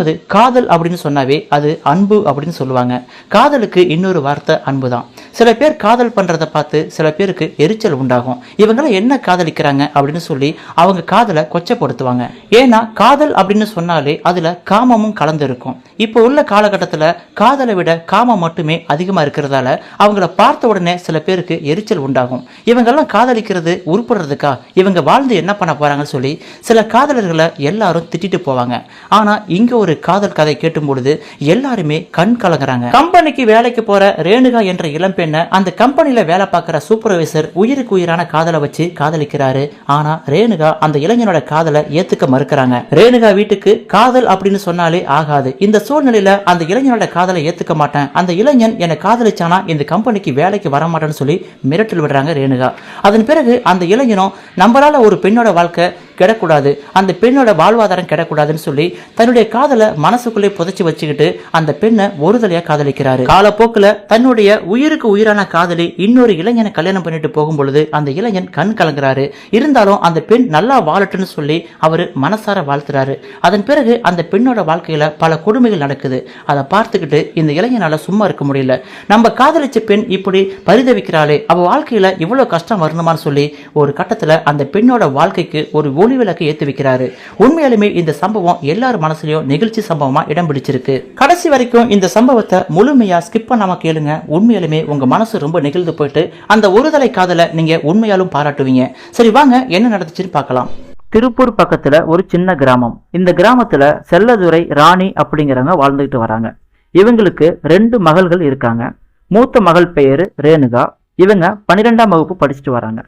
அது காதல் அப்படின்னு சொன்னாவே அது அன்பு அப்படின்னு சொல்லுவாங்க. காதலுக்கு இன்னொரு வார்த்தை அன்பு தான். சில பேர் காதல் பண்றதை பார்த்து சில பேருக்கு எரிச்சல் உண்டாகும். இவங்களாம் என்ன காதலிக்கிறாங்க அப்படின்னு சொல்லி அவங்க காதலை கொச்சப்படுத்துவாங்க. ஏன்னா காதல் அப்படின்னு சொன்னாலே அதுல காமமும் கலந்து இருக்கும். இப்போ உள்ள காலகட்டத்தில் காதலை விட காமம் மட்டுமே அதிகமா இருக்கிறதால அவங்கள பார்த்த உடனே சில பேருக்கு எரிச்சல் உண்டாகும். இவங்கெல்லாம் காதலிக்கிறது உருப்படுறதுக்கா, இவங்க வாழ்ந்து என்ன பண்ண போறாங்கன்னு சொல்லி சில காதலர்களை எல்லாரும் திட்டிட்டு போவாங்க. ஆனா இங்க ஒரு காதல் கதை கேட்டும் பொழுது எல்லாருமே கண் கலங்குறாங்க. கம்பெனிக்கு வேலைக்கு போற ரேணுகா என்ற இளம்பெண்ணை அந்த கம்பெனில வேலை பார்க்கிற சூப்பர்வைசர் உயிருக்கு உயிரான காதலை வச்சு காதலிக்கிறாரு. ஆனா ரேணுகா அந்த இளைஞனோட காதலை ஏத்துக்க மறுக்கிறாங்க. ரேணுகா வீட்டுக்கு காதல் அப்படின்னு சொன்னாலே ஆகாது. இந்த சூழ்நிலையில அந்த இளைஞனோட காதலை ஏத்துக்க மாட்டேன், அந்த இளைஞன் என்னை காதலிச்சானா இந்த கம்பெனிக்கு வேலைக்கு வர மாட்டேன்னு சொல்லி மிரட்டல் விடுறாங்க ரேணுகா. அதன் பிறகு அந்த இளைஞனும் நம்மளால ஒரு பெண்ணோட வாழ்க்கை கெடக்கூடாது, அந்த பெண்ணோட வாழ்வாதாரம் கெடக்கூடாதுன்னு சொல்லி தன்னுடைய காதலை மனசுக்குள்ளே புதைச்சி வச்சுக்கிட்டு அந்த பெண்ணை ஒருதலையா காதலிக்கிறாரு. காலப்போக்கில் தன்னுடைய உயிருக்கு உயிரான காதலி இன்னொரு இளைஞனை கல்யாணம் பண்ணிட்டு போகும் பொழுது அந்த இளைஞன் கண் கலங்குறாரு. இருந்தாலும் அந்த பெண் நல்லா வாழட்டுன்னு சொல்லி அவரு மனசார வாழ்த்துறாரு. அதன் பிறகு அந்த பெண்ணோட வாழ்க்கையில பல கொடுமைகள் நடக்குது. அதை பார்த்துக்கிட்டு இந்த இளைஞனால சும்மா இருக்க முடியல. நம்ம காதலிச்ச பெண் இப்படி பரிதவிக்கிறாளே, அவ வாழ்க்கையில இவ்வளவு கஷ்டம் வரணுமான்னு சொல்லி ஒரு கட்டத்துல அந்த பெண்ணோட வாழ்க்கைக்கு ஒரு ஒளி விளக்கு ஏற்றி வைக்கிறாரு. உண்மையாலுமே இந்த சம்பவம் எல்லார் மனசுலயும் நிகழ்ச்சி சம்பவமா இடம் பிடிச்சிருக்கு. கடைசி வரைக்கும் இந்த சம்பவத்தை முழுமையா ஸ்கிப் பண்ணாம கேளுங்க. உண்மையாலுமே உங்க மனசு ரொம்ப நெகிழ்ந்து போயிட்டு அந்த ஒருதலை காதலை நீங்க உண்மையாலும் பாராட்டுவீங்க. சரி வாங்க என்ன நடந்துச்சுன்னு பார்க்கலாம். திருப்பூர் பக்கத்துல ஒரு சின்ன கிராமம். இந்த கிராமத்துல செல்லதுரை, ராணி அப்படிங்கிறவங்க வாழ்ந்துகிட்டு வராங்க. இவங்களுக்கு 2 மகள்கள் இருக்காங்க. மூத்த மகள் பெயர் ரேணுகா. இவங்க 12ஆம் வகுப்பு படிச்சுட்டு வராங்க.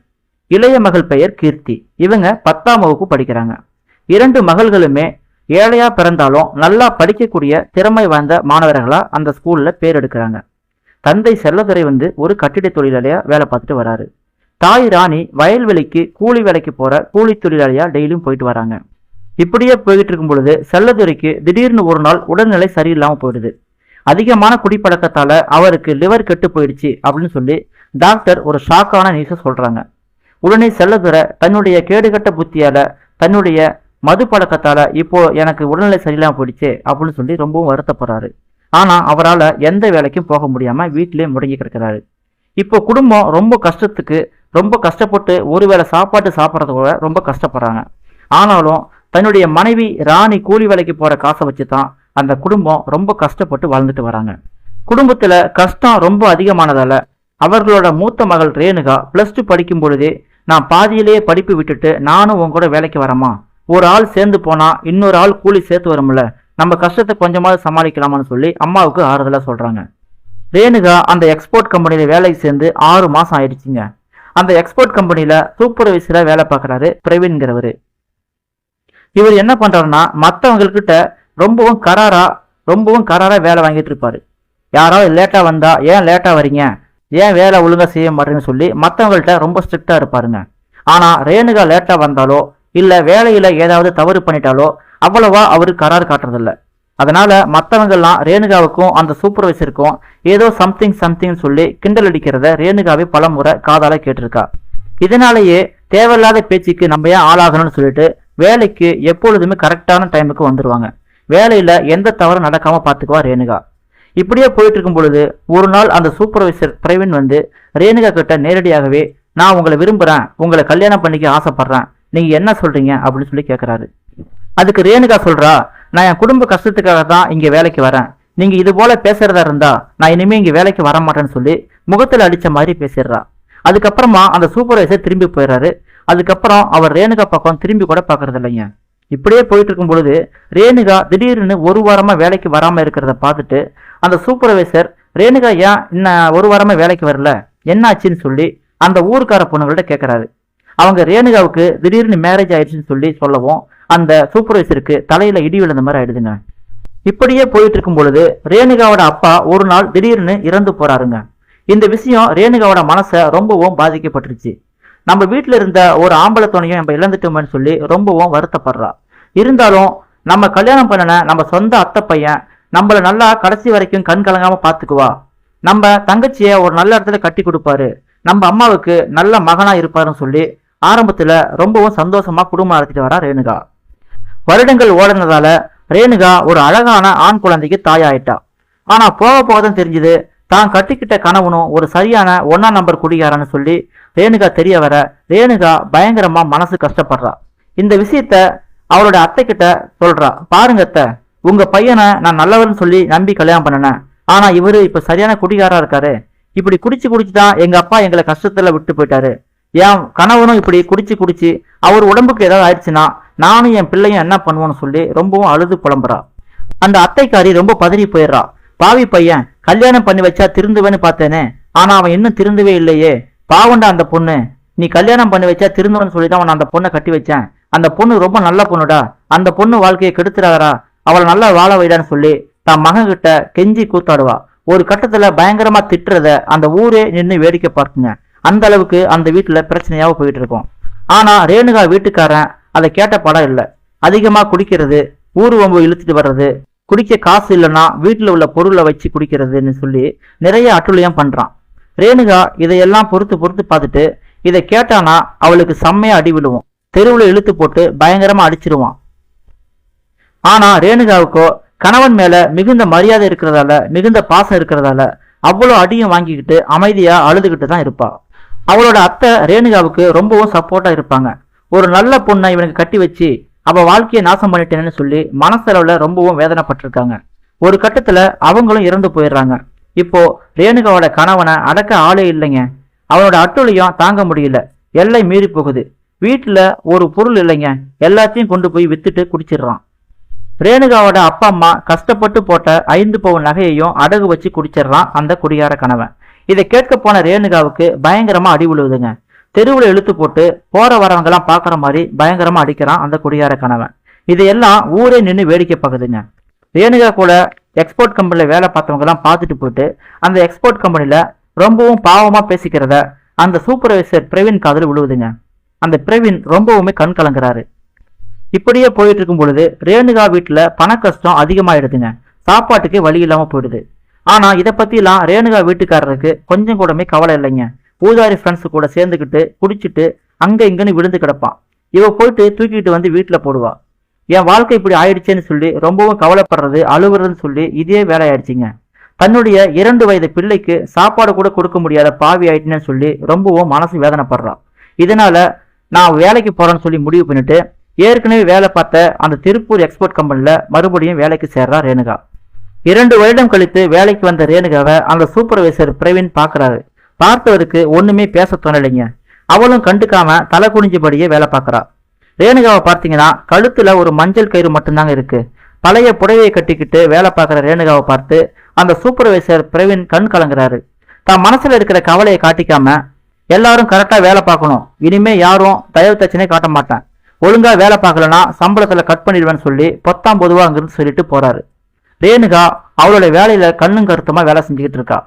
இளைய மகள் பெயர் கீர்த்தி. இவங்க 10ஆம் வகுப்பு படிக்கிறாங்க. 2 மகள்களுமே ஏழையா பிறந்தாலும் நல்லா படிக்கக்கூடிய திறமை வாய்ந்த மாணவர்களா அந்த ஸ்கூல்ல பேர் எடுக்கிறாங்க. தந்தை செல்லதுரை ஒரு கட்டிட தொழிலாளியா வேலை பார்த்துட்டு வராரு. தாய் ராணி வயல்வெளிக்கு கூலி வேலைக்கு போற கூலி தொழிலாளியா டெய்லியும் போயிட்டு வராங்க. இப்படியே போயிட்டு இருக்கும் பொழுது செல்லதுரைக்கு திடீர்னு ஒரு நாள் உடல்நிலை சரியில்லாம போயிடுது. அதிகமான குடிப்பழக்கத்தால அவருக்கு லிவர் கெட்டு போயிடுச்சு அப்படின்னு சொல்லி டாக்டர் ஒரு ஷாக்கான நியூஸை சொல்றாங்க. உடனே செல்லதுரை தன்னுடைய கேடுகட்ட புத்தியால, தன்னுடைய மது பழக்கத்தால இப்போ எனக்கு உடல்நிலை சரியில்லாம போயிடுச்சு அப்படின்னு சொல்லி ரொம்பவும் வருத்தப்படுறாரு. ஆனா அவரால் எந்த வேலைக்கும் போக முடியாம வீட்டிலே முடங்கி கிடக்கிறாரு. இப்போ குடும்பம் ரொம்ப கஷ்டப்பட்டு ஒருவேளை சாப்பாட்டு சாப்பிட்றது கூட ரொம்ப கஷ்டப்படுறாங்க. ஆனாலும் தன்னுடைய மனைவி ராணி கூலி வேலைக்கு போற காசை வச்சுதான் அந்த குடும்பம் ரொம்ப கஷ்டப்பட்டு வாழ்ந்துட்டு வராங்க. குடும்பத்துல கஷ்டம் ரொம்ப அதிகமானதால அவர்களோட மூத்த மகள் ரேணுகா +2 படிக்கும் பொழுதே, நான் பாதியிலேயே படிப்பு விட்டுட்டு நானும் உன் கூட வேலைக்கு வரமா, ஒரு ஆள் சேர்ந்து போனா இன்னொரு ஆள் கூலி சேர்த்து வரும்ல, நம்ம கஷ்டத்தை கொஞ்சமாவது சமாளிக்கலாமான்னு சொல்லி அம்மாவுக்கு ஆறுதலா சொல்றாங்க. ரேணுகா அந்த எக்ஸ்போர்ட் கம்பெனியில வேலைக்கு சேர்ந்து 6 மாசம் ஆயிடுச்சுங்க. அந்த எக்ஸ்போர்ட் கம்பெனியில சூப்பர்வைசரா வேலை பார்க்கறாரு பிரவீன்கிறவரு. இவர் என்ன பண்றாருன்னா மற்றவங்கக்கிட்ட ரொம்பவும் கராரா வேலை வாங்கிட்டு இருப்பாரு. யாராவது லேட்டா வந்தா, ஏன் லேட்டா வரீங்க, ஏன் வேலை ஒழுங்கா செய்ய மாட்டேன்னு சொல்லி மற்றவங்கள்ட்ட ரொம்ப ஸ்ட்ரிக்டா இருப்பாருங்க. ஆனா ரேணுகா லேட்டா வந்தாலோ இல்ல வேலையில ஏதாவது தவறு பண்ணிட்டாலோ அவ்வளவா அவரு கரார் காட்டுறதில்ல. அதனால மற்றவங்கெல்லாம் ரேணுகாவுக்கும் அந்த சூப்பர்வைசருக்கும் ஏதோ சம்திங் சொல்லி கிண்டல் அடிக்கிறத ரேணுகாவே பல முறை காதால கேட்டிருக்கா. இதனாலேயே தேவையில்லாத பேச்சுக்கு நம்ம ஏன் ஆளாகணும்னு சொல்லிட்டு வேலைக்கு எப்பொழுதுமே கரெக்டான டைமுக்கு வந்துருவாங்க. வேலையில எந்த தவறும் நடக்காம பாத்துக்குவா ரேணுகா. இப்படியே போயிட்டு இருக்கும் பொழுது ஒரு நாள் அந்த சூப்பர்வைசர் பிரவீன் ரேணுகா கிட்ட நேரடியாகவே, நான் உங்களை விரும்புறேன், உங்களை கல்யாணம் பண்ணிக்க ஆசைப்படுறேன், நீங்க என்ன சொல்றீங்க அப்படின்னு சொல்லி கேட்கிறாரு. அதுக்கு ரேணுகா சொல்றா, நான் என் குடும்ப கஷ்டத்துக்காக தான் இங்க வேலைக்கு வரேன், நீங்க இது போல பேசுறதா இருந்தா நான் இனிமே இங்க வேலைக்கு வர மாட்டேன்னு சொல்லி முகத்துல அடிச்ச மாதிரி பேசிடுறா. அதுக்கப்புறமா அந்த சூப்பர்வைசர் திரும்பி போயிடுறாரு. அதுக்கப்புறம் அவர் ரேணுகா பக்கம் திரும்பி கூட பாக்குறது இல்லைங்க. இப்படியே போயிட்டு இருக்கும் பொழுது ரேணுகா திடீர்னு 1 வாரமா வேலைக்கு வராம இருக்கிறத பார்த்துட்டு அந்த சூப்பர்வைசர், ரேணுகா ஏன் இன்னும் 1 வாரமா வேலைக்கு வரல, என்ன ஆச்சுன்னு சொல்லி அந்த ஊருக்கார பொண்ணுங்கள்ட்ட கேட்கறாரு. அவங்க ரேணுகாவுக்கு திடீர்னு மேரேஜ் ஆயிடுச்சுன்னு சொல்லி சொல்லவும் அந்த சூப்பர்வைசருக்கு தலையில இடி விழுந்த மாதிரி ஆயிடுதுங்க. இப்படியே போயிட்டு இருக்கும் பொழுது ரேணுகாவோட அப்பா ஒரு நாள் திடீர்னு இறந்து போறாருங்க. இந்த விஷயம் ரேணுகாவோட மனசை ரொம்பவும் பாதிக்கப்பட்டுருச்சு. நம்ம வீட்டுல இருந்த ஒரு ஆம்பளை துணையும் நம்ம இழந்துட்டோம்னு சொல்லி ரொம்பவும் வருத்தப்படுறா. இருந்தாலும் நம்ம கல்யாணம் பண்ணன நம்ம சொந்த அத்தை பையன் நம்மள நல்லா கடைசி வரைக்கும் கண் கலங்காம பாத்துக்குவா, நம்ம தங்கச்சிய ஒரு நல்ல இடத்துல கட்டி கொடுப்பாரு, நம்ம அம்மாவுக்கு நல்ல மகனா இருப்பாருன்னு சொல்லி ஆரம்பத்துல ரொம்பவும் சந்தோஷமா குடும்பம் நடத்திட்டு வரா ரேணுகா. வருடங்கள் ஓடினதால ரேணுகா ஒரு அழகான ஆண் குழந்தைக்கு தாயாயிட்டா. ஆனா போக போகதான் தெரிஞ்சது தான் கட்டிக்கிட்ட கணவனும் ஒரு சரியான 1ஆம் நம்பர் குடிகாரன்னு சொல்லி ரேணுகா தெரிய வர ரேணுகா பயங்கரமா மனசு கஷ்டப்படுறா. இந்த விஷயத்த அவளோட அத்தை கிட்ட சொல்றா. பாருங்க அத்தை, உங்க பையனை நான் நல்லவர்னு சொல்லி நம்பி கல்யாணம் பண்ணினேன். ஆனா இவரு இப்ப சரியான குடிகாரா இருக்காரு. இப்படி குடிச்சு தான் எங்க அப்பா எங்களை கஷ்டத்துல விட்டு போயிட்டாரு. என் கணவனும் இப்படி குடிச்சு அவர் உடம்புக்கு ஏதாவது ஆயிடுச்சுன்னா நானும் என் பிள்ளையும் என்ன பண்ணுவோன்னு சொல்லி ரொம்பவும் அழுது புலம்புறா. அந்த அத்தைக்காரி ரொம்ப பதறி போயிடுறா. பாவி பையன், கல்யாணம் பண்ணி வச்சா திருந்துவேன்னு பார்த்தேனே, ஆனா அவன் இன்னும் திருந்தவே இல்லையே. பாவண்டா அந்த பொண்ணு. நீ கல்யாணம் பண்ணி வச்சா திருந்துவன்னு சொல்லிதான் அவன் அந்த பொண்ணை கட்டி வச்சேன். அந்த பொண்ணு ரொம்ப நல்ல பொண்ணுடா. அந்த பொண்ணு வாழ்க்கையை கெடுத்துறாரா, அவளை நல்லா வாழ வைடான்னு சொல்லி தான் மகன் கிட்ட கெஞ்சி கூத்தாடுவா. ஒரு கட்டத்துல பயங்கரமா திட்டுறத அந்த ஊரே நின்று வேடிக்கை பார்க்குங்க. அந்த அளவுக்கு அந்த வீட்டுல பிரச்சனையாக போயிட்டு இருக்கும். ஆனா ரேணுகா வீட்டுக்காரன் அதை கேட்ட படம் இல்லை. அதிகமா குடிக்கிறது, ஊர் வம்பு இழுத்துட்டு வர்றது, குடிக்க காசு இல்லைன்னா வீட்டுல உள்ள பொருளை வச்சு குடிக்கிறதுன்னு சொல்லி நிறைய அட்டுழியம் பண்றான். ரேணுகா இதையெல்லாம் பொறுத்து பார்த்துட்டு இதை கேட்டானா அவளுக்கு செம்மையா அடி விழுவும். தெருவுல இழுத்து போட்டு பயங்கரமா அடிச்சிருவான். ஆனா ரேணுகாவுக்கோ கணவன் மேல மிகுந்த மரியாதை இருக்கிறதால, மிகுந்த பாசம் இருக்கிறதால அவ்வளோ அடியும் வாங்கிக்கிட்டு அமைதியா அழுதுகிட்டு தான் இருப்பா. அவளோட அத்தை ரேணுகாவுக்கு ரொம்பவும் சப்போர்ட்டா இருப்பாங்க. ஒரு நல்ல பொண்ணை இவனுக்கு கட்டி வச்சு அவ வாழ்க்கையை நாசம் பண்ணிட்டேன்னு சொல்லி மனசளவுல ரொம்பவும் வேதனைப்பட்டிருக்காங்க. ஒரு கட்டத்துல அவங்களும் இறந்து போயிடுறாங்க. இப்போ ரேணுகாவோட கணவனை அடக்க ஆளே இல்லைங்க. அவனோட அட்டுழியம் தாங்க முடியல, எல்லை மீறி போகுது. வீட்டுல ஒரு பொருள் இல்லைங்க, எல்லாத்தையும் கொண்டு போய் வித்துட்டு குடிச்சிடுறான். ரேணுகாவோட அப்பா அம்மா கஷ்டப்பட்டு போட்ட 5 பவுன் நகையையும் அடகு வச்சு குடிச்சிடறான் அந்த குடியார கணவன். இதை கேட்க போன ரேணுகாவுக்கு பயங்கரமா அடி விழுவுதுங்க. தெருவுல இழுத்து போட்டு போற வரவங்க எல்லாம் பாக்குற மாதிரி பயங்கரமா அடிக்கிறான் அந்த குடியார கணவன். இதையெல்லாம் ஊரே நின்று வேடிக்கை பார்க்குதுங்க. ரேணுகா கூட எக்ஸ்போர்ட் கம்பெனில வேலை பார்த்தவங்க எல்லாம் பார்த்துட்டு போயிட்டு அந்த எக்ஸ்போர்ட் கம்பெனில ரொம்பவும் பாவமா பேசிக்கிறத அந்த சூப்பர்வைசர் பிரவீன் காதல் விழுவுதுங்க. அந்த பிரவீன் ரொம்பவுமே கண் கலங்குறாரு. இப்படியே போயிட்டு இருக்கும் பொழுது ரேணுகா வீட்டுல பண கஷ்டம் அதிகமாயிடுதுங்க. சாப்பாட்டுக்கு வழி இல்லாம போயிடுது. ஆனா இதை பத்தி எல்லாம் ரேணுகா வீட்டுக்காரருக்கு கொஞ்சம் கூடமே கவலை இல்லைங்க. ஊதாரி ஃப்ரெண்ட்ஸ் கூட சேர்ந்துக்கிட்டு குடிச்சிட்டு அங்க இங்கன்னு விழுந்து கிடப்பான். இவ போயிட்டு தூக்கிட்டு வந்து வீட்டுல போடுவா. என் வாழ்க்கை இப்படி ஆயிடுச்சேன்னு சொல்லி ரொம்பவும் கவலைப்படுறது, அழுகுறதுன்னு சொல்லி இதே வேலை ஆயிடுச்சுங்க. தன்னுடைய 2 வயது பிள்ளைக்கு சாப்பாடு கூட கொடுக்க முடியாத பாவி ஆயிட்டுன்னு சொல்லி ரொம்பவும் மனசு வேதனைப்படுறான். இதனால நான் வேலைக்கு போறேன்னு சொல்லி முடிவு பண்ணிட்டு ஏற்கனவே வேலை பார்த்த அந்த திருப்பூர் எக்ஸ்போர்ட் கம்பெனில மறுபடியும் வேலைக்கு சேர்றா ரேணுகா. 2 வருடம் கழித்து வேலைக்கு வந்த ரேணுகாவை அந்த சூப்பர்வைசர் பிரவீன் பாக்குறாரு. பார்த்தவருக்கு ஒண்ணுமே பேச தோணலைங்க. அவளும் கண்டுக்காம தலை குனிஞ்சபடியே வேலை பார்க்கறா. ரேணுகாவை பார்த்தீங்கன்னா கழுத்துல ஒரு மஞ்சள் கயிறு மட்டும்தாங்க இருக்கு. பழைய புடவையை கட்டிக்கிட்டு வேலை பார்க்குற ரேணுகாவை பார்த்து அந்த சூப்பர்வைசர் பிரவீன் கண் கலங்குறாரு. தான் மனசுல இருக்கிற கவலையை காட்டிக்காம எல்லாரும் கரெக்டா வேலை பார்க்கணும், இனிமே யாரும் தயவு தச்சனே காட்ட மாட்டேன், ஒழுங்கா வேலை பார்க்கலன்னா சம்பளத்துல கட் பண்ணிடுவேன்னு சொல்லி பொத்தாம் பொதுவா அங்கிருந்து சொல்லிட்டு போறாரு. ரேணுகா அவளோட வேலையில கண்ணும் கருத்துமா வேலை செஞ்சுக்கிட்டு இருக்கா.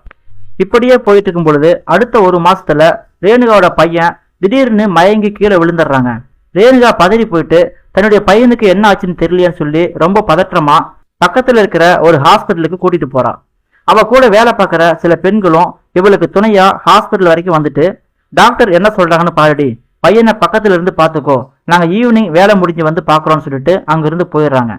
இப்படியே போயிட்டு இருக்கும் பொழுது அடுத்த 1 மாசத்துல ரேணுகாவோட பையன் திடீர்னு மயங்கி கீழே விழுந்துடுறாங்க. ரேணுகா பதறி போயிட்டு தன்னுடைய பையனுக்கு என்ன ஆச்சுன்னு தெரியலையான்னு சொல்லி ரொம்ப பதற்றமா பக்கத்துல இருக்கிற ஒரு ஹாஸ்பிட்டலுக்கு கூட்டிட்டு போறா. அவ கூட வேலை பார்க்குற சில பெண்களும் இவளுக்கு துணையா ஹாஸ்பிட்டல் வரைக்கும் வந்துட்டு, டாக்டர் என்ன சொல்றாங்கன்னு பாருடி, பையனை பக்கத்துல இருந்து பாத்துக்கோ, நாங்க ஈவினிங் வேலை முடிஞ்சு வந்து பாக்குறோம்னு சொல்லிட்டு அங்கிருந்து போயிடுறாங்க.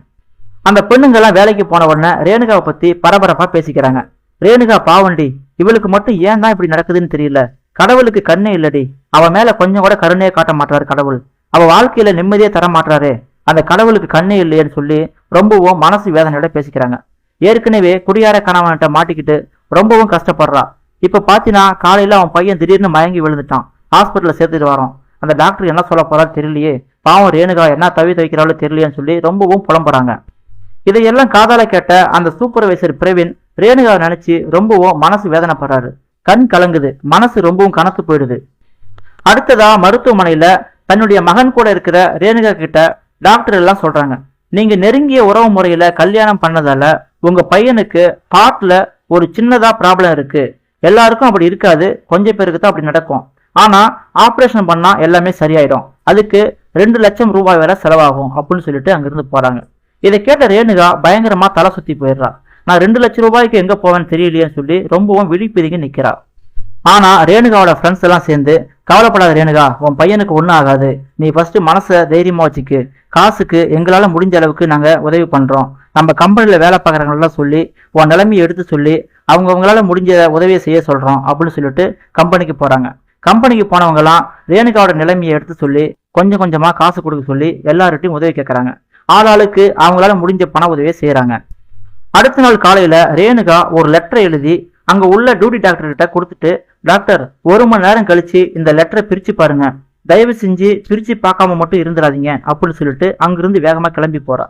அந்த பெண்ணுங்கெல்லாம் வேலைக்கு போன உடனே ரேணுகாவை பத்தி பரபரப்பா பேசிக்கிறாங்க. ரேணுகா பாவண்டி, இவளுக்கு மட்டும் ஏன் தான் இப்படி நடக்குதுன்னு தெரியல, கடவுளுக்கு கண்ணே இல்லடி, அவ மேல கொஞ்சம் கூட கருணையே காட்ட மாட்டாரு கடவுள், அவ வாழ்க்கையில நிம்மதியே தர மாட்டாரு, அந்த கடவுளுக்கு கண்ணே இல்லையேன்னு சொல்லி ரொம்பவும் மனசு வேதனையோட பேசிக்கிறாங்க. ஏற்கனவே குடியார கணவன்கிட்ட மாட்டிக்கிட்டு ரொம்பவும் கஷ்டப்படுறா. இப்ப பாத்தீங்கன்னா காலையில அவன் பையன் திடீர்னு மயங்கி விழுந்துட்டான். ஹாஸ்பிட்டல்ல சேர்த்துட்டு வரோம். அந்த டாக்டர் என்ன சொல்ல போறாரு தெரியலையே, பாவம் ரேணுகா என்ன தவிக்கிறாளோ தெரியலையேன்னு சொல்லி ரொம்பவும் புலம்புறாங்க. இதையெல்லாம் காதால கேட்ட அந்த சூப்பர்வைசர் பிரவீன் ரேணுகாவை நினைச்சு ரொம்பவும் மனசு வேதனைப்படுறாரு. கண் கலங்குது, மனசு ரொம்பவும் கனத்து போயிடுது. அடுத்ததா மருத்துவமனையில தன்னுடைய மகன் கூட இருக்கிற ரேணுகா கிட்ட டாக்டர் எல்லாம் சொல்றாங்க, நீங்க நெருங்கிய உறவு முறையில கல்யாணம் பண்ணதால உங்க பையனுக்கு ஹார்ட்ல ஒரு சின்னதா ப்ராப்ளம் இருக்கு. எல்லாருக்கும் அப்படி இருக்காது, கொஞ்சம் பேருக்கு தான் அப்படி நடக்கும். ஆனா ஆபரேஷன் பண்ணா எல்லாமே சரியாயிடும், அதுக்கு 2 லட்சம் ரூபாய் வரை செலவாகும் அப்படின்னு சொல்லிட்டு அங்கிருந்து போறாங்க. இதை கேட்ட ரேணுகா பயங்கரமா தலை சுத்தி போயிடுறா. நான் 2 லட்சம் ரூபாய்க்கு எங்க போவேன்னு தெரியலையேன்னு சொல்லி ரொம்பவும் விழிப்பிதுங்கி நிக்கிறா. ஆனா ரேணுகாவோட ஃப்ரெண்ட்ஸ் எல்லாம் சேர்ந்து, கவலைப்படாத ரேணுகா, உன் பையனுக்கு ஒன்றும் ஆகாது, நீ ஃபர்ஸ்ட் மனசை தைரியமா வச்சுக்கு, காசுக்கு எங்களால முடிஞ்ச அளவுக்கு நாங்க உதவி பண்றோம், நம்ம கம்பெனில வேலை பார்க்குறவங்களெல்லாம் சொல்லி உன் நிலைமையை எடுத்து சொல்லி அவங்களால முடிஞ்ச உதவியை செய்ய சொல்றோம் அப்படின்னு சொல்லிட்டு கம்பெனிக்கு போறாங்க. கம்பெனிக்கு போனவங்க எல்லாம் ரேணுகாவோட நிலைமையை எடுத்து சொல்லி கொஞ்சம் கொஞ்சமா காசு கொடுக்க சொல்லி எல்லார்ட்டையும் உதவி கேட்கறாங்க. ஆளாளுக்கு அவங்களால முடிஞ்ச பண உதவியை செய்யறாங்க. அடுத்த நாள் காலையில ரேணுகா ஒரு லெட்டரை எழுதி அங்க உள்ள டியூட்டி டாக்டர் கிட்ட கொடுத்துட்டு, டாக்டர் 1 மணி நேரம் கழிச்சு இந்த லெட்டரை பிரிச்சு பாருங்க, தயவு செஞ்சு பிரிச்சு பார்க்காம மட்டும் இருந்துடாதீங்க அப்படின்னு சொல்லிட்டு அங்கிருந்து வேகமா கிளம்பி போறா.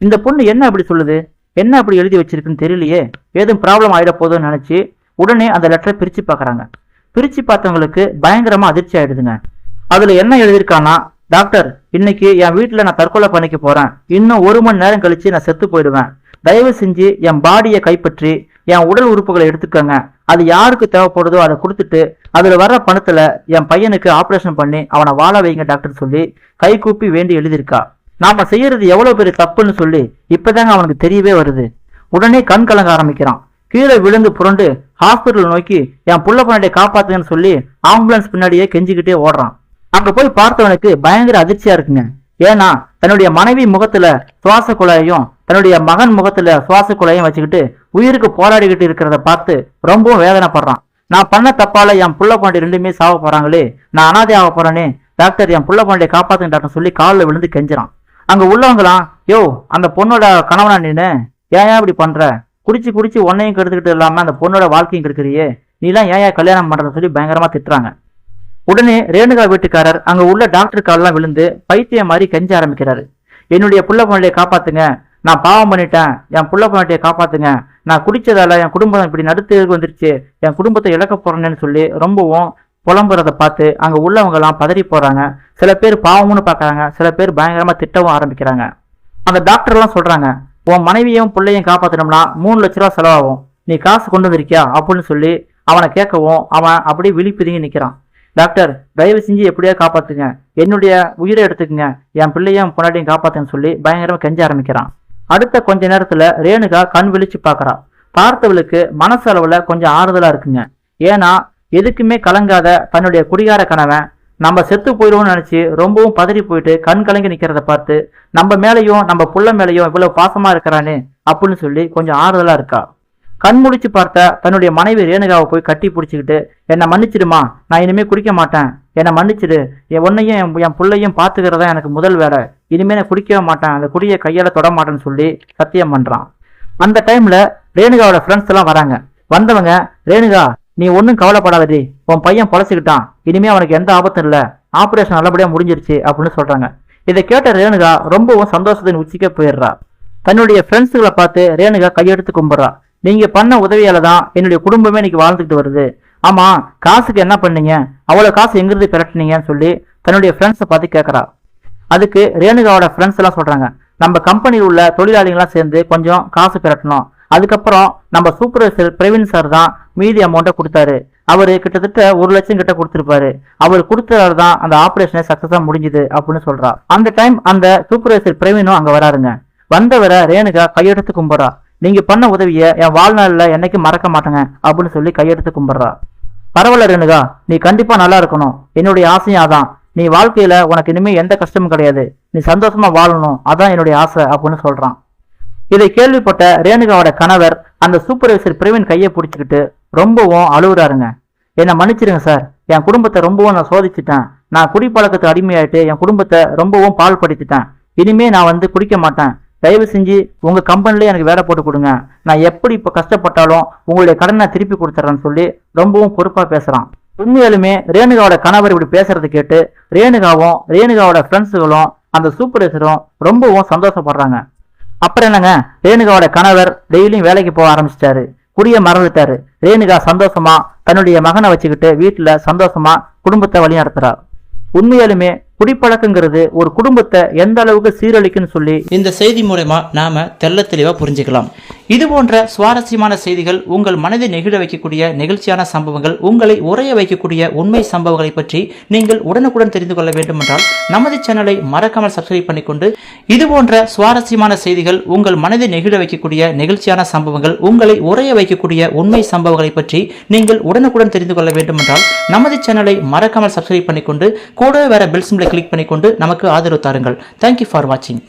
இந்த பொண்ணு என்ன அப்படி சொல்லுது, என்ன அப்படி எழுதி வச்சிருக்குன்னு தெரியலையே, ஏதும் ப்ராப்ளம் ஆயிட போதும்னு நினைச்சு உடனே அந்த லெட்டரை பிரிச்சு பார்க்கறாங்க. பிரிச்சு பார்த்தவங்களுக்கு பயங்கரமா அதிர்ச்சி ஆயிடுதுங்க. அதுல என்ன எழுதியிருக்கானா, டாக்டர், இன்னைக்கு என் வீட்டுல நான் தற்கொலை பண்ணிக்க போறேன், இன்னும் 1 மணி நேரம் கழிச்சு நான் செத்து போயிடுவேன், தயவு செஞ்சு என் பாடியை கைப்பற்றி என் உடல் உறுப்புகளை எடுத்துக்கோங்க, அது யாருக்கு தேவைப்படுதோ அதை கொடுத்துட்டு அதுல வர்ற பணத்துல என் பையனுக்கு ஆபரேஷன் பண்ணி அவனை வாழ வைங்க டாக்டர் சொல்லி கை கூப்பி வேண்டி எழுதியிருக்கா. நாம செய்யறது எவ்வளவு பெரிய தப்புன்னு சொல்லி இப்பதாங்க அவனுக்கு தெரியவே வருது. உடனே கண் கலங்க ஆரம்பிக்கிறான். கீழே விழுந்து புரண்டு ஹாஸ்பிட்டல் நோக்கி என் புள்ள பொண்ணாட்டியை காப்பாத்துங்கன்னு சொல்லி ஆம்புலன்ஸ் பின்னாடியே கெஞ்சிக்கிட்டே ஓடுறான். அங்க போய் பார்த்தவனுக்கு பயங்கர அதிர்ச்சியா இருக்குங்க. ஏன்னா தன்னுடைய மனைவி முகத்துல சுவாச குழாயையும் தன்னுடைய மகன் முகத்துல சுவாச குழாயையும் வச்சுக்கிட்டு உயிருக்கு போராடிக்கிட்டு இருக்கிறத பார்த்து ரொம்பவும் வேதனைப்படுறான். நான் பண்ண தப்பால என் புள்ள பாண்டி 2மே சாவ போறாங்களே, நான் அனாதை ஆக போறேனே, டாக்டர் என் புள்ள பாண்டியை காப்பாத்துங்க டாக்டர் சொல்லி காலில் விழுந்து கெஞ்சுறான். அங்க உள்ளவங்களாம், யோ அந்த பொண்ணோட கணவனா நீனு, ஏன் இப்படி பண்ற, குடிச்சு குடிச்சு உன்னையும் கெடுத்துக்கிட்டு இல்லாம அந்த பொண்ணோட வாழ்க்கையும் கெடுக்கிறியே, நீலாம் ஏன் கல்யாணம் பண்றத சொல்லி பயங்கரமா திட்டுறாங்க. உடனே ரேணுகா வீட்டுக்காரர் அங்க உள்ள டாக்டர் காலெல்லாம் விழுந்து பைத்தியம் மாதிரி கெஞ்ச ஆரம்பிக்கிறாரு. என்னுடைய புள்ள பொண்ணாட்டியை காப்பாத்துங்க, நான் பாவம் பண்ணிட்டேன், என் புள்ள பொண்ணாட்டியை காப்பாத்துங்க, நான் குடிச்சதால என் குடும்பம் இப்படி நடுத்தருக்கு வந்துருச்சு, என் குடும்பத்தை இழக்க போறேன்னு சொல்லி ரொம்பவும் புலம்புறத பார்த்து அங்க உள்ளவங்க எல்லாம் பதறி போறாங்க. சில பேர் பாவம்னு பாக்குறாங்க, சில பேர் பயங்கரமா திட்டவும் ஆரம்பிக்கிறாங்க. அந்த டாக்டர் எல்லாம் சொல்றாங்க, உன் மனைவியும் பிள்ளையும் காப்பாத்தினோம்னா 3 லட்ச ரூபா செலவாகும், நீ காசு கொண்டு வந்திருக்கியா அப்படின்னு சொல்லி அவனை கேட்கவும் அவன் அப்படியே விழிப்புதுங்கி நிக்கிறான். டாக்டர், தயவு செஞ்சு எப்படியா காப்பாத்துங்க, என்னுடைய உயிரை எடுத்துக்குங்க, என் பிள்ளையும் பொண்டாட்டியும் காப்பாத்துன்னு சொல்லி பயங்கரமா கெஞ்ச ஆரம்பிக்கிறான். அடுத்த கொஞ்ச நேரத்துல ரேணுகா கண் விழிச்சு பாக்குறா. பார்த்தவளுக்கு மனசு அளவுல கொஞ்சம் ஆறுதலா இருக்குங்க. ஏன்னா எதுக்குமே கலங்காத தன்னுடைய குடிகார கணவன் நம்ம செத்து போயிடுவோம்னு நினைச்சு ரொம்பவும் பதறி போயிட்டு கண் கலங்கி நிக்கிறத பார்த்து நம்ம மேலையும் நம்ம புள்ள மேலையும் இவ்வளவு பாசமா இருக்கிறானே அப்படின்னு சொல்லி கொஞ்சம் ஆறுதலா இருக்கா. கண் முடிச்சு பார்த்த தன்னுடைய மனைவி ரேணுகாவை போய் கட்டி பிடிச்சிக்கிட்டு, என்னை மன்னிச்சிடுமா, நான் இனிமே குடிக்க மாட்டேன், என்னை மன்னிச்சிடு, உன்னையும் என் பிள்ளையும் பாத்துக்கிறதா எனக்கு முதல் வேலை, இனிமே நான் குடிக்கவே மாட்டேன், அந்த குடியை கையால தொட மாட்டேன்னு சொல்லி சத்தியம் பண்றான். அந்த டைம்ல ரேணுகாவோட ஃப்ரெண்ட்ஸ் எல்லாம் வராங்க. வந்தவங்க, ரேணுகா நீ ஒன்னும் கவலைப்படாதடி, உன் பையன் பொழைச்சிக்கிட்டான், இனிமே அவனுக்கு எந்த ஆபத்தும் இல்ல, ஆபரேஷன் நல்லபடியா முடிஞ்சிருச்சு அப்படின்னு சொல்றாங்க. இதை கேட்ட ரேணுகா ரொம்பவும் சந்தோஷத்தின் உச்சிக்க போயிடுறா. தன்னுடைய ஃப்ரெண்ட்ஸுகளை பார்த்து ரேணுகா கையெடுத்து கும்பிடுறா. நீங்க பண்ண உதவியால தான் என்னுடைய குடும்பமே இன்னைக்கு வாழ்ந்துட்டு வருது, ஆமா காசுக்கு என்ன பண்ணீங்க, அவ்வளவு காசு எங்கிருந்து பெரட்டினீங்கன்னு சொல்லி தன்னுடைய ஃப்ரெண்ட்ஸை பார்த்து கேட்கறா. அதுக்கு ரேணுகாவோட ஃப்ரெண்ட்ஸ் எல்லாம் சொல்றாங்க, நம்ம கம்பெனியில் உள்ள தொழிலாளிகள்லாம் சேர்ந்து கொஞ்சம் காசு பெரட்டணும், அதுக்கப்புறம் நம்ம சூப்பர்வைசர் பிரவீன் சார் தான் மீதி அமௌண்ட்டை கொடுத்தாரு, அவரு கிட்டத்தட்ட 1 லட்சம் கிட்ட கொடுத்திருப்பாரு, அவர் கொடுத்ததால தான் அந்த ஆபரேஷனை சக்சஸா முடிஞ்சுது அப்படின்னு சொல்றா. அந்த டைம் அந்த சூப்பர்வைசர் பிரவீனும் அங்க வராருங்க. வந்தவரை ரேணுகா கையெடுத்து கும்பிடுறா. நீங்க பண்ண உதவிய என் வாழ்நாள்ல என்னைக்கு மறக்க மாட்டேங்க அப்படின்னு சொல்லி கையெடுத்து கும்பிடுறா. பரவாயில்ல ரேணுகா, நீ கண்டிப்பா நல்லா இருக்கணும், என்னுடைய ஆசையும் அதான், நீ வாழ்க்கையில உனக்கு இனிமே எந்த கஷ்டமும் கிடையாது, நீ சந்தோஷமா வாழணும், அதான் என்னுடைய ஆசை அப்படின்னு சொல்றான். இதை கேள்விப்பட்ட ரேணுகாவோட கணவர் அந்த சூப்பர்வைசர் பிரவீன் கையை பிடிச்சிக்கிட்டு ரொம்பவும் அழுகுறாருங்க. என்னை மன்னிச்சிருங்க சார், என் குடும்பத்தை ரொம்பவும் நான் சோதிச்சுட்டேன், நான் குடிப்பழக்கத்துக்கு அடிமையாயிட்டு என் குடும்பத்தை ரொம்பவும் பாழ்படுத்திட்டேன், இனிமே நான் குடிக்க மாட்டேன், தயவு செஞ்சு உங்க கம்பெனிலே எனக்கு வேலை போட்டு கொடுங்க, நான் எப்படி இப்ப கஷ்டப்பட்டாலும் உங்களுடைய கடனை திருப்பி கொடுத்துறேன்னு சொல்லி ரொம்பவும் பொறுப்பா பேசுறான். உண்மையாலுமே ரேணுகாவோட கணவர் இப்படி பேசுறது கேட்டு ரேணுகாவும் ரேணுகாவோட ஃப்ரெண்ட்ஸுகளும் அந்த சூப்பர்வைசரும் ரொம்பவும் சந்தோஷப்படுறாங்க. அப்புறம் என்னங்க, ரேணுகாவோட கணவர் டெய்லியும் வேலைக்கு போக ஆரம்பிச்சிட்டாரு, குடிய மறந்துட்டாரு. ரேணுகா சந்தோஷமா தன்னுடைய மகனை வச்சுக்கிட்டு வீட்டுல சந்தோஷமா குடும்பத்தை வழி நடத்துறார். உண்மையாலுமே குடிப்பழக்கங்கிறது ஒரு குடும்பத்தை எந்த அளவுக்கு சீரழிக்குன்னு சொல்லி இந்த செய்தி மூலமா நாம தெள்ள தெளிவா புரிஞ்சுக்கலாம். இது போன்ற சுவாரஸ்யமான செய்திகள், உங்கள் மனதை நெகிழ வைக்கக்கூடிய நெகிழ்ச்சியான சம்பவங்கள், உங்களை உறைய வைக்கக்கூடிய உண்மை சம்பவங்களை பற்றி நீங்கள் உடனுக்குடன் தெரிந்து கொள்ள வேண்டும் என்றால் நமது சேனலை மறக்காமல் சப்ஸ்கிரைப் பண்ணிக்கொண்டு, இது போன்ற சுவாரஸ்யமான செய்திகள், உங்கள் மனதை நெகிழ வைக்கக்கூடிய நெகிழ்ச்சியான சம்பவங்கள், உங்களை உறைய வைக்கக்கூடிய உண்மை சம்பவங்களை பற்றி நீங்கள் உடனுக்குடன் தெரிந்து கொள்ள வேண்டும் என்றால் நமது சேனலை மறக்காமல் சப்ஸ்கிரைப் பண்ணிக்கொண்டு, கூடவே வர பெல் சிம்பலை கிளிக் பண்ணிக்கொண்டு நமக்கு ஆதரவு தாருங்கள். தேங்க்யூ ஃபார் வாட்சிங்.